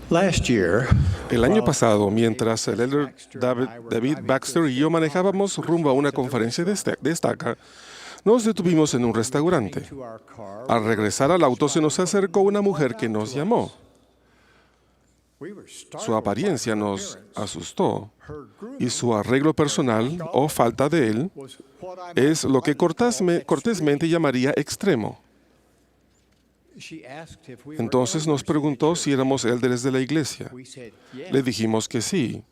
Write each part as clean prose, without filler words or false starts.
El año pasado, mientras el elder David Baxter y yo manejábamos rumbo a una conferencia de Estaca, nos detuvimos en un restaurante. Al regresar al auto se nos acercó una mujer que nos llamó. Su apariencia nos asustó y su arreglo personal, o falta de él, es lo que cortésmente llamaría extremo. Entonces nos preguntó si éramos élderes de la iglesia. Le dijimos que sí.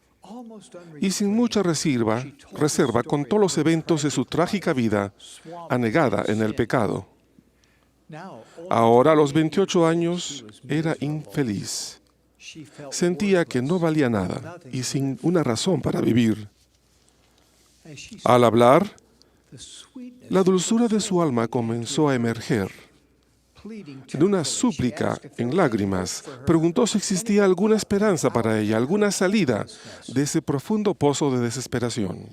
Y sin mucha reserva contó los eventos de su trágica vida anegada en el pecado. Ahora, a los 28 años, era infeliz. Sentía que no valía nada y sin una razón para vivir. Al hablar, la dulzura de su alma comenzó a emerger. En una súplica en lágrimas, preguntó si existía alguna esperanza para ella, alguna salida de ese profundo pozo de desesperación.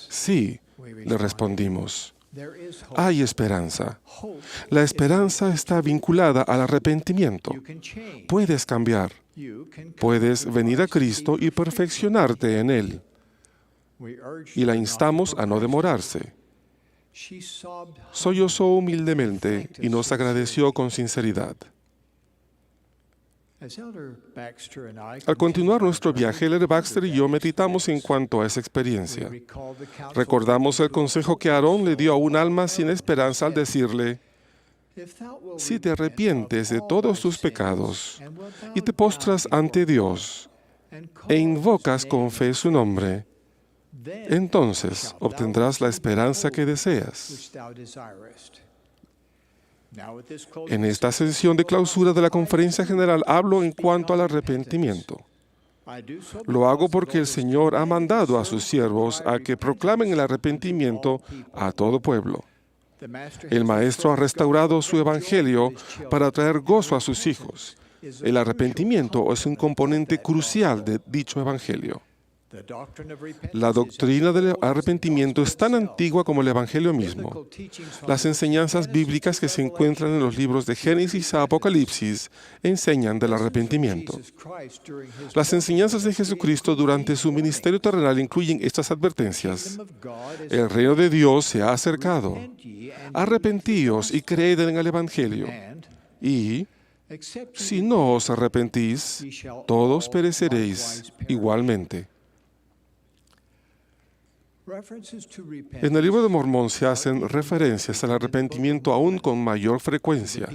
Sí, le respondimos. Hay esperanza. La esperanza está vinculada al arrepentimiento. Puedes cambiar. Puedes venir a Cristo y perfeccionarte en Él. Y la instamos a no demorarse. Sollozó humildemente y nos agradeció con sinceridad. Al continuar nuestro viaje, el elder Baxter y yo meditamos en cuanto a esa experiencia. Recordamos el consejo que Aarón le dio a un alma sin esperanza al decirle: si te arrepientes de todos tus pecados y te postras ante Dios e invocas con fe su nombre, entonces obtendrás la esperanza que deseas. En esta sesión de clausura de la Conferencia General hablo en cuanto al arrepentimiento. Lo hago porque el Señor ha mandado a sus siervos a que proclamen el arrepentimiento a todo pueblo. El Maestro ha restaurado su Evangelio para traer gozo a sus hijos. El arrepentimiento es un componente crucial de dicho Evangelio. La doctrina del arrepentimiento es tan antigua como el Evangelio mismo. Las enseñanzas bíblicas que se encuentran en los libros de Génesis a Apocalipsis enseñan del arrepentimiento. Las enseñanzas de Jesucristo durante su ministerio terrenal incluyen estas advertencias. El reino de Dios se ha acercado. Arrepentíos y creed en el Evangelio. Y si no os arrepentís, todos pereceréis igualmente. En el libro de Mormón se hacen referencias al arrepentimiento aún con mayor frecuencia.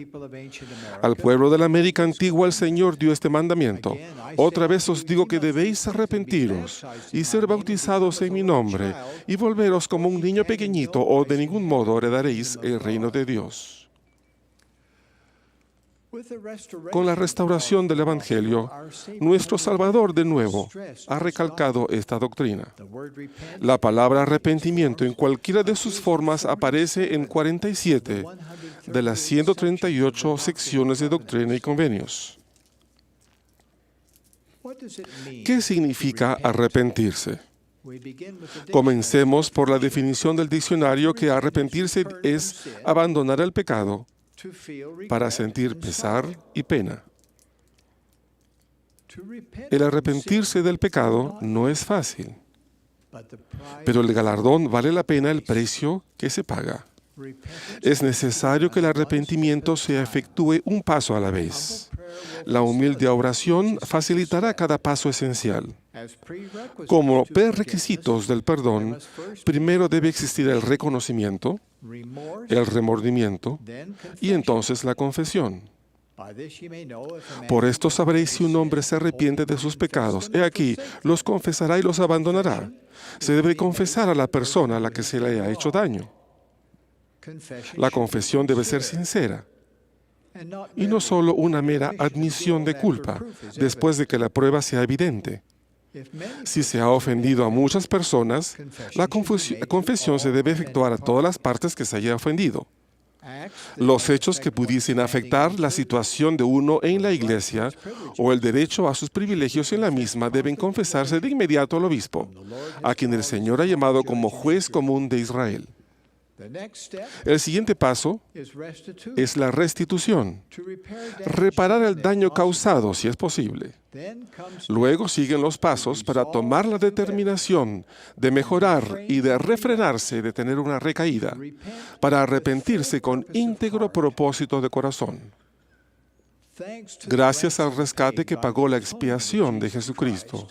Al pueblo de la América antigua el Señor dio este mandamiento: otra vez os digo que debéis arrepentiros y ser bautizados en mi nombre y volveros como un niño pequeñito, o de ningún modo heredaréis el reino de Dios. Con la restauración del Evangelio, nuestro Salvador de nuevo ha recalcado esta doctrina. La palabra arrepentimiento en cualquiera de sus formas aparece en 47 de las 138 secciones de Doctrina y Convenios. ¿Qué significa arrepentirse? Comencemos por la definición del diccionario, que arrepentirse es abandonar el pecado para sentir pesar y pena. El arrepentirse del pecado no es fácil, pero el galardón vale la pena el precio que se paga. Es necesario que el arrepentimiento se efectúe un paso a la vez. La humilde oración facilitará cada paso esencial. Como prerequisitos del perdón, primero debe existir el reconocimiento, el remordimiento y entonces la confesión. Por esto sabréis si un hombre se arrepiente de sus pecados. He aquí, los confesará y los abandonará. Se debe confesar a la persona a la que se le ha hecho daño. La confesión debe ser sincera y no solo una mera admisión de culpa después de que la prueba sea evidente. Si se ha ofendido a muchas personas, la confesión se debe efectuar a todas las partes que se haya ofendido. Los hechos que pudiesen afectar la situación de uno en la iglesia o el derecho a sus privilegios en la misma deben confesarse de inmediato al obispo, a quien el Señor ha llamado como juez común de Israel. El siguiente paso es la restitución, reparar el daño causado si es posible. Luego siguen los pasos para tomar la determinación de mejorar y de refrenarse de tener una recaída, para arrepentirse con íntegro propósito de corazón. Gracias al rescate que pagó la expiación de Jesucristo,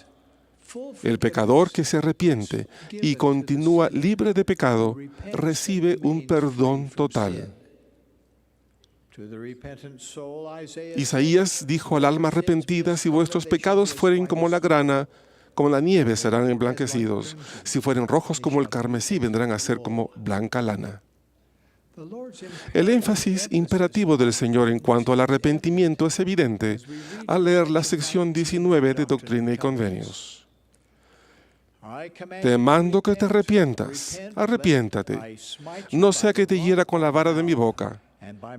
el pecador que se arrepiente y continúa libre de pecado recibe un perdón total. Isaías dijo al alma arrepentida: si vuestros pecados fueren como la grana, como la nieve serán emblanquecidos. Si fueren rojos como el carmesí, vendrán a ser como blanca lana. El énfasis imperativo del Señor en cuanto al arrepentimiento es evidente al leer la sección 19 de Doctrina y Convenios. Te mando que te arrepientas, arrepiéntate, no sea que te hiera con la vara de mi boca,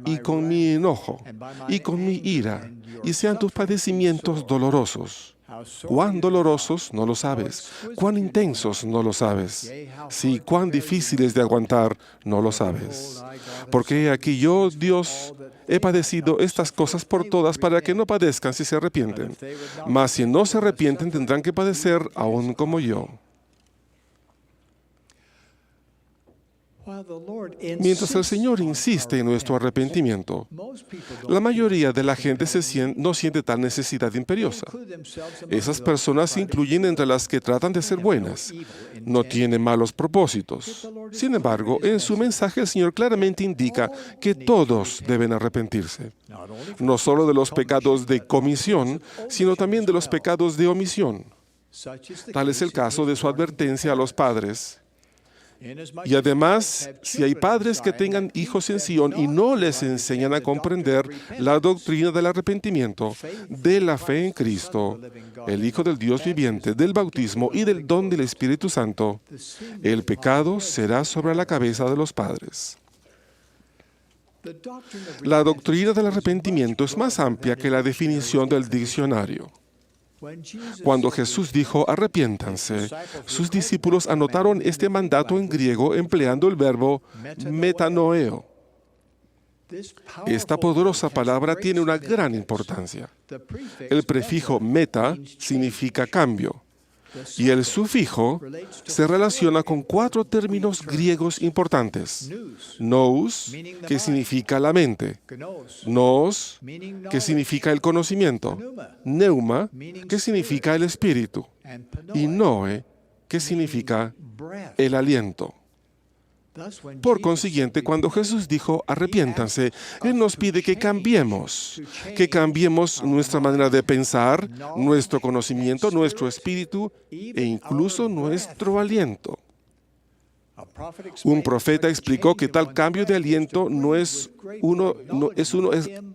y con mi enojo, y con mi ira, y sean tus padecimientos dolorosos. Cuán dolorosos, no lo sabes. Cuán intensos, no lo sabes. Sí, cuán difíciles de aguantar, no lo sabes. Porque aquí yo, Dios, he padecido estas cosas por todas para que no padezcan si se arrepienten. Mas si no se arrepienten, tendrán que padecer aún como yo. Mientras el Señor insiste en nuestro arrepentimiento, la mayoría de la gente no siente tal necesidad imperiosa. Esas personas se incluyen entre las que tratan de ser buenas. No tienen malos propósitos. Sin embargo, en su mensaje el Señor claramente indica que todos deben arrepentirse. No solo de los pecados de comisión, sino también de los pecados de omisión. Tal es el caso de su advertencia a los padres. Y además, si hay padres que tengan hijos en Sion y no les enseñan a comprender la doctrina del arrepentimiento, de la fe en Cristo, el Hijo del Dios viviente, del bautismo y del don del Espíritu Santo, el pecado será sobre la cabeza de los padres. La doctrina del arrepentimiento es más amplia que la definición del diccionario. Cuando Jesús dijo arrepiéntanse, sus discípulos anotaron este mandato en griego empleando el verbo metanoeo. Esta poderosa palabra tiene una gran importancia. El prefijo meta significa cambio y el sufijo se relaciona con 4 términos griegos importantes. Nous, que significa la mente. Nous, que significa el conocimiento. Neuma, que significa el espíritu. Y noe, que significa el aliento. Por consiguiente, cuando Jesús dijo arrepiéntanse, Él nos pide que cambiemos nuestra manera de pensar, nuestro conocimiento, nuestro espíritu e incluso nuestro aliento. Un profeta explicó que tal cambio de aliento es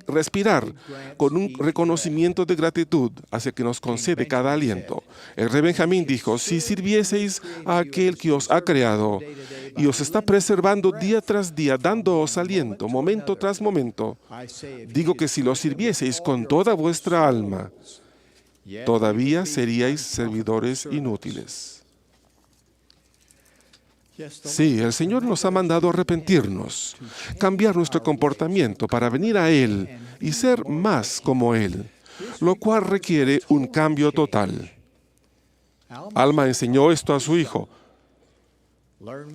respirar con un reconocimiento de gratitud hacia que nos concede cada aliento. El rey Benjamín dijo: si sirvieseis a aquel que os ha creado y os está preservando día tras día, dándoos aliento, momento tras momento, digo que si lo sirvieseis con toda vuestra alma, todavía seríais servidores inútiles. Sí, el Señor nos ha mandado arrepentirnos, cambiar nuestro comportamiento para venir a Él y ser más como Él, lo cual requiere un cambio total. Alma enseñó esto a su hijo.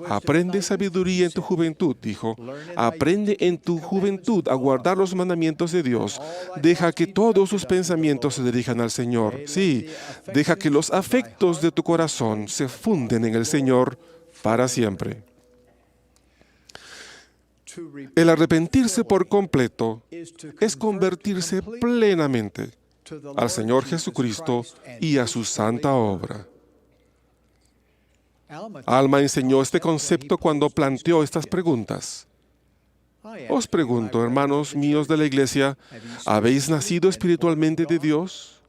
Aprende sabiduría en tu juventud, dijo. Aprende en tu juventud a guardar los mandamientos de Dios. Deja que todos sus pensamientos se dirijan al Señor. Sí, deja que los afectos de tu corazón se funden en el Señor para siempre. El arrepentirse por completo es convertirse plenamente al Señor Jesucristo y a su santa obra. Alma enseñó este concepto cuando planteó estas preguntas. Os pregunto, hermanos míos de la iglesia, ¿habéis nacido espiritualmente de Dios?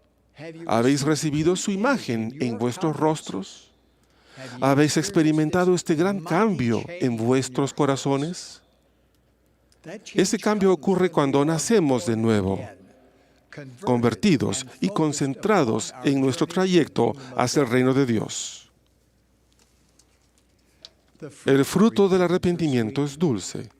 ¿Habéis recibido su imagen en vuestros rostros? ¿Habéis experimentado este gran cambio en vuestros corazones? Ese cambio ocurre cuando nacemos de nuevo, convertidos y concentrados en nuestro trayecto hacia el reino de Dios. El fruto del arrepentimiento es dulce.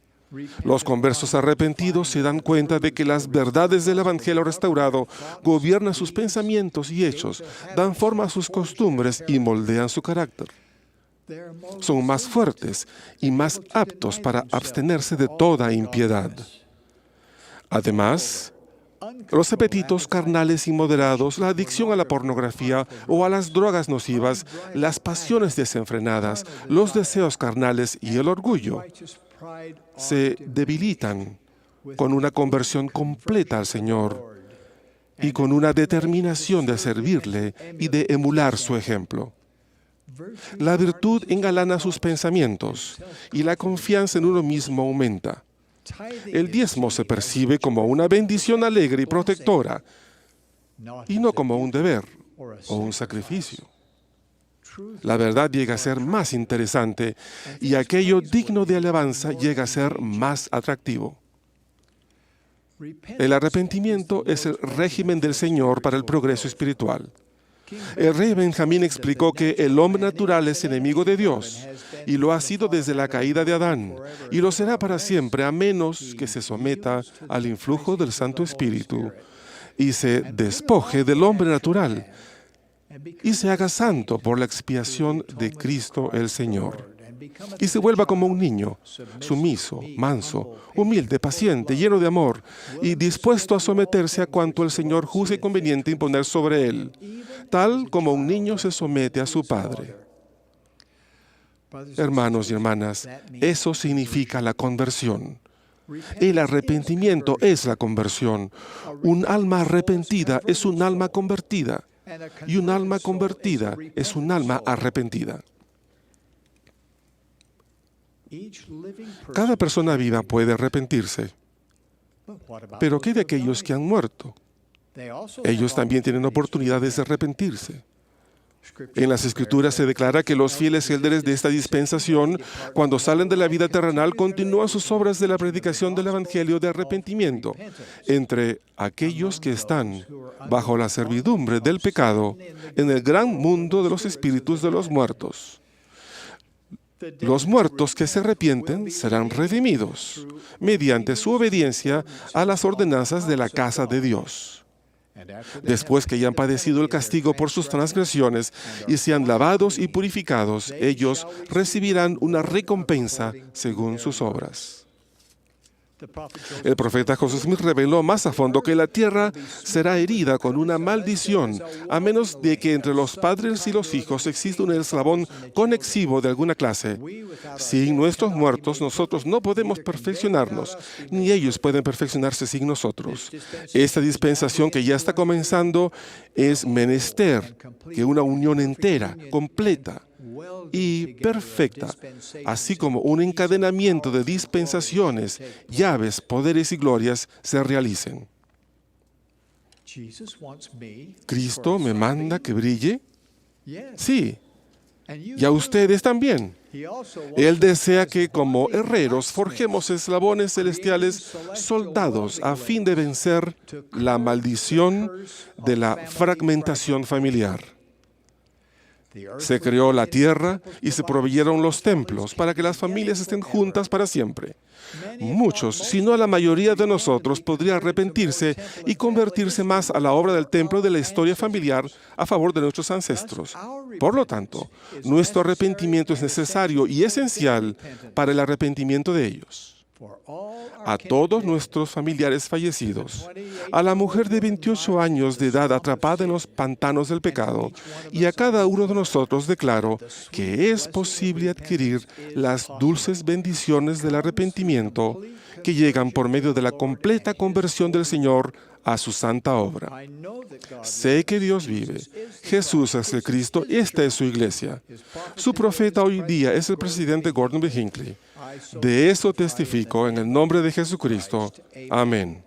Los conversos arrepentidos se dan cuenta de que las verdades del Evangelio restaurado gobiernan sus pensamientos y hechos, dan forma a sus costumbres y moldean su carácter. Son más fuertes y más aptos para abstenerse de toda impiedad. Además, los apetitos carnales inmoderados, la adicción a la pornografía o a las drogas nocivas, las pasiones desenfrenadas, los deseos carnales y el orgullo se debilitan con una conversión completa al Señor y con una determinación de servirle y de emular su ejemplo. La virtud engalana sus pensamientos y la confianza en uno mismo aumenta. El diezmo se percibe como una bendición alegre y protectora y no como un deber o un sacrificio. La verdad llega a ser más interesante y aquello digno de alabanza llega a ser más atractivo. El arrepentimiento es el régimen del Señor para el progreso espiritual. El rey Benjamín explicó que el hombre natural es enemigo de Dios y lo ha sido desde la caída de Adán y lo será para siempre a menos que se someta al influjo del Santo Espíritu y se despoje del hombre natural y se haga santo por la expiación de Cristo el Señor, y se vuelva como un niño, sumiso, manso, humilde, paciente, lleno de amor, y dispuesto a someterse a cuanto el Señor juzgue conveniente imponer sobre él, tal como un niño se somete a su padre. Hermanos y hermanas, eso significa la conversión. El arrepentimiento es la conversión. Un alma arrepentida es un alma convertida. Y un alma convertida es un alma arrepentida. Cada persona viva puede arrepentirse. Pero ¿qué de aquellos que han muerto? Ellos también tienen oportunidades de arrepentirse. En las Escrituras se declara que los fieles élderes de esta dispensación, cuando salen de la vida terrenal, continúan sus obras de la predicación del Evangelio de arrepentimiento entre aquellos que están bajo la servidumbre del pecado en el gran mundo de los espíritus de los muertos. Los muertos que se arrepienten serán redimidos mediante su obediencia a las ordenanzas de la casa de Dios. Después que hayan padecido el castigo por sus transgresiones y sean lavados y purificados, ellos recibirán una recompensa según sus obras. El profeta José Smith reveló más a fondo que la tierra será herida con una maldición, a menos de que entre los padres y los hijos exista un eslabón conexivo de alguna clase. Sin nuestros muertos, nosotros no podemos perfeccionarnos, ni ellos pueden perfeccionarse sin nosotros. Esta dispensación que ya está comenzando es menester que una unión entera, completa y perfecta, así como un encadenamiento de dispensaciones, llaves, poderes y glorias se realicen. ¿Cristo me manda que brille? Sí, y a ustedes también. Él desea que como herreros forjemos eslabones celestiales soldados a fin de vencer la maldición de la fragmentación familiar. Se creó la tierra y se proveyeron los templos para que las familias estén juntas para siempre. Muchos, si no la mayoría de nosotros, podría arrepentirse y convertirse más a la obra del templo de la historia familiar a favor de nuestros ancestros. Por lo tanto, nuestro arrepentimiento es necesario y esencial para el arrepentimiento de ellos. A todos nuestros familiares fallecidos, a la mujer de 28 años de edad atrapada en los pantanos del pecado, y a cada uno de nosotros declaro que es posible adquirir las dulces bendiciones del arrepentimiento que llegan por medio de la completa conversión del Señor a su santa obra. Sé que Dios vive. Jesús es el Cristo. Esta es su iglesia. Su profeta hoy día es el presidente Gordon B. Hinckley. De eso testifico en el nombre de Jesucristo. Amén.